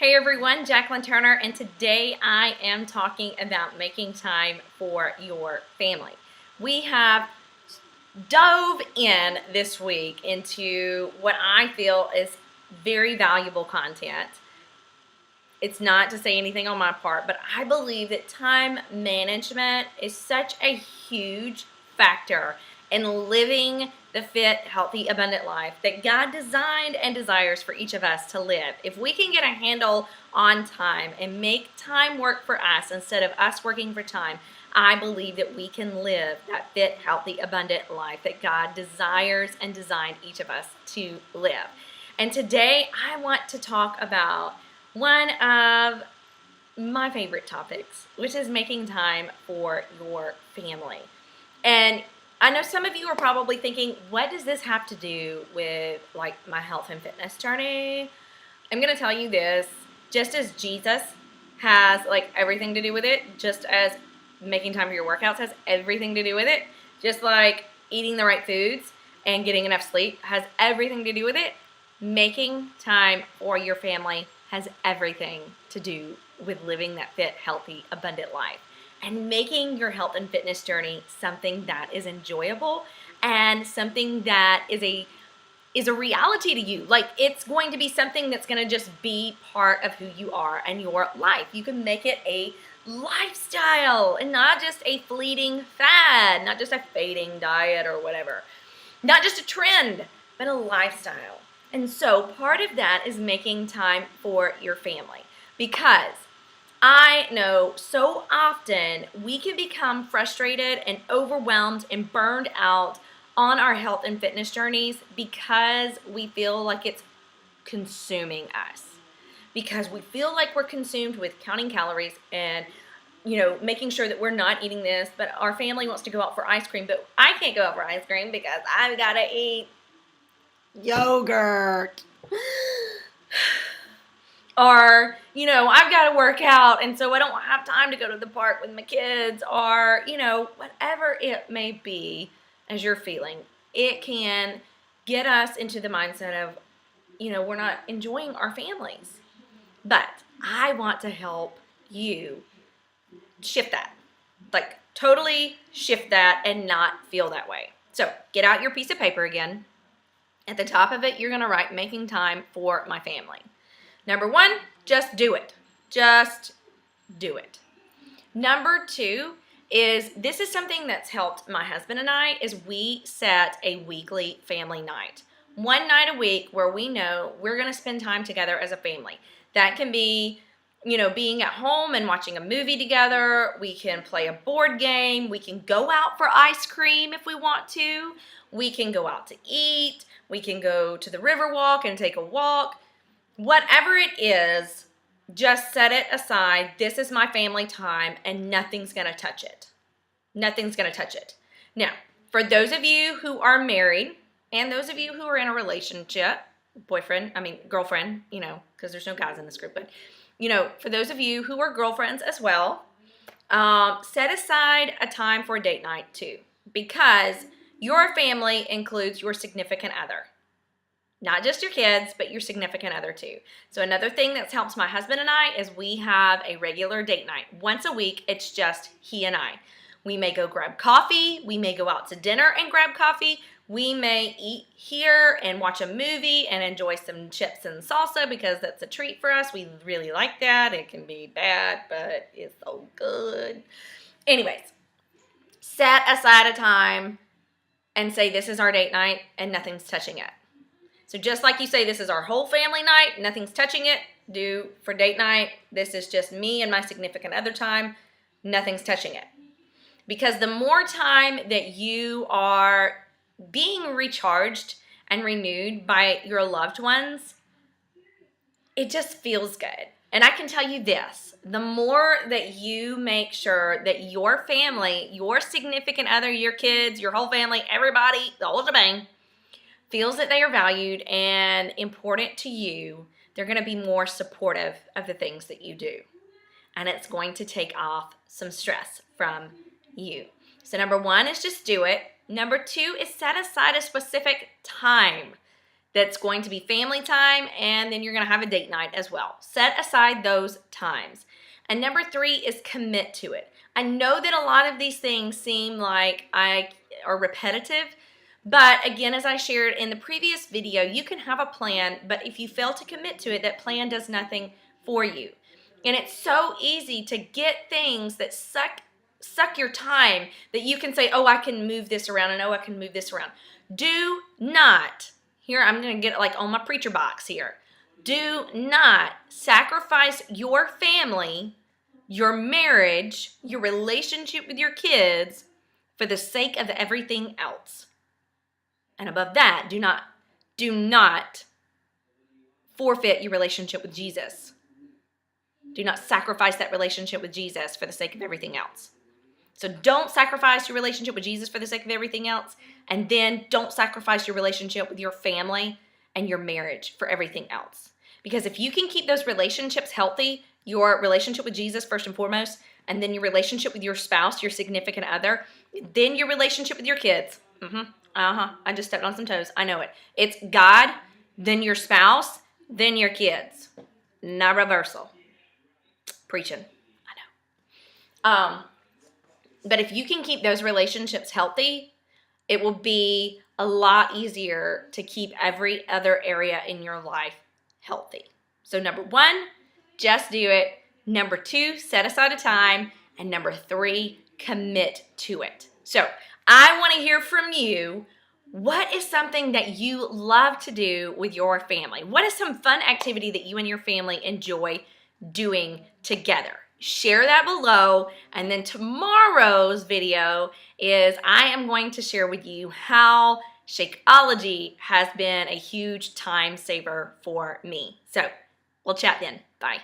Hey everyone, Jaclyn Turner, and today I am talking about making time for your family. We have dove in this week into what I feel is very valuable content. It's not to say anything on my part, but I believe that time management is such a huge factor in living the fit, healthy, abundant life that God designed and desires for each of us to live. If we can get a handle on time and make time work for us instead of us working for time, I believe that we can live that fit, healthy, abundant life that God desires and designed each of us to live. And today I want to talk about one of my favorite topics, which is making time for your family. And I know some of you are probably thinking, what does this have to do with like my health and fitness journey? I'm going to tell you this, just as Jesus has like everything to do with it, just as making time for your workouts has everything to do with it, just like eating the right foods and getting enough sleep has everything to do with it, making time for your family has everything to do with living that fit, healthy, abundant life and making your health and fitness journey something that is enjoyable and something that is a reality to you. Like it's going to be something that's going to just be part of who you are and your life. You can make it a lifestyle and not just a fleeting fad, not just a fading diet or whatever, not just a trend, but a lifestyle. And so part of that is making time for your family, because I know so often we can become frustrated and overwhelmed and burned out on our health and fitness journeys because we feel like it's consuming us. Because we feel like we're consumed with counting calories and making sure that we're not eating this, but our family wants to go out for ice cream, but I can't go out for ice cream because I've got to eat yogurt. Or, I've got to work out, and so I don't have time to go to the park with my kids, or, whatever it may be as you're feeling. It can get us into the mindset of, we're not enjoying our families. But I want to help you shift that. Like, totally shift that and not feel that way. So, get out your piece of paper again. At the top of it, you're going to write making time for my family. Number one, just do it. Just do it. Number two is, this is something that's helped my husband and I, is we set a weekly family night. One night a week where we know we're going to spend time together as a family. That can be, being at home and watching a movie together. We can play a board game. We can go out for ice cream if we want to. We can go out to eat. We can go to the river walk and take a walk. Whatever it is, just set it aside. This is my family time, and nothing's going to touch it. Nothing's going to touch it. Now, for those of you who are married and those of you who are in a relationship, girlfriend, because there's no guys in this group, but, for those of you who are girlfriends as well, set aside a time for a date night too, because your family includes your significant other. Not just your kids, but your significant other too. So another thing that's helped my husband and I is we have a regular date night. Once a week, it's just he and I. We may go grab coffee. We may go out to dinner and grab coffee. We may eat here and watch a movie and enjoy some chips and salsa because that's a treat for us. We really like that. It can be bad, but it's so good. Anyways, set aside a time and say this is our date night and nothing's touching it. So just like you say, this is our whole family night, nothing's touching it. Do for date night, this is just me and my significant other time, nothing's touching it. Because the more time that you are being recharged and renewed by your loved ones, it just feels good. And I can tell you this, the more that you make sure that your family, your significant other, your kids, your whole family, everybody, the whole shebang, feels that they are valued and important to you, they're going to be more supportive of the things that you do. And it's going to take off some stress from you. So number one is just do it. Number two is set aside a specific time that's going to be family time, and then you're going to have a date night as well. Set aside those times. And number 3 is commit to it. I know that a lot of these things seem like are repetitive, but again, as I shared in the previous video, you can have a plan, but if you fail to commit to it, that plan does nothing for you. And it's so easy to get things that suck your time that you can say, oh, I can move this around, and oh, I can move this around. Do not, here I'm going to get like on my preacher box here. Do not sacrifice your family, your marriage, your relationship with your kids for the sake of everything else. And above that, do not forfeit your relationship with Jesus. Do not sacrifice that relationship with Jesus for the sake of everything else. So don't sacrifice your relationship with Jesus for the sake of everything else. And then don't sacrifice your relationship with your family and your marriage for everything else. Because if you can keep those relationships healthy, your relationship with Jesus first and foremost, and then your relationship with your spouse, your significant other, then your relationship with your kids. I just stepped on some toes. I know it. It's God, then your spouse, then your kids. Not reversal. Preaching. I know. But if you can keep those relationships healthy, it will be a lot easier to keep every other area in your life healthy. So number 1, just do it. Number 2, set aside a time. And number 3, commit to it. So I want to hear from you. What is something that you love to do with your family? What is some fun activity that you and your family enjoy doing together? Share that below. And then tomorrow's video is I am going to share with you how Shakeology has been a huge time saver for me. So we'll chat then. Bye.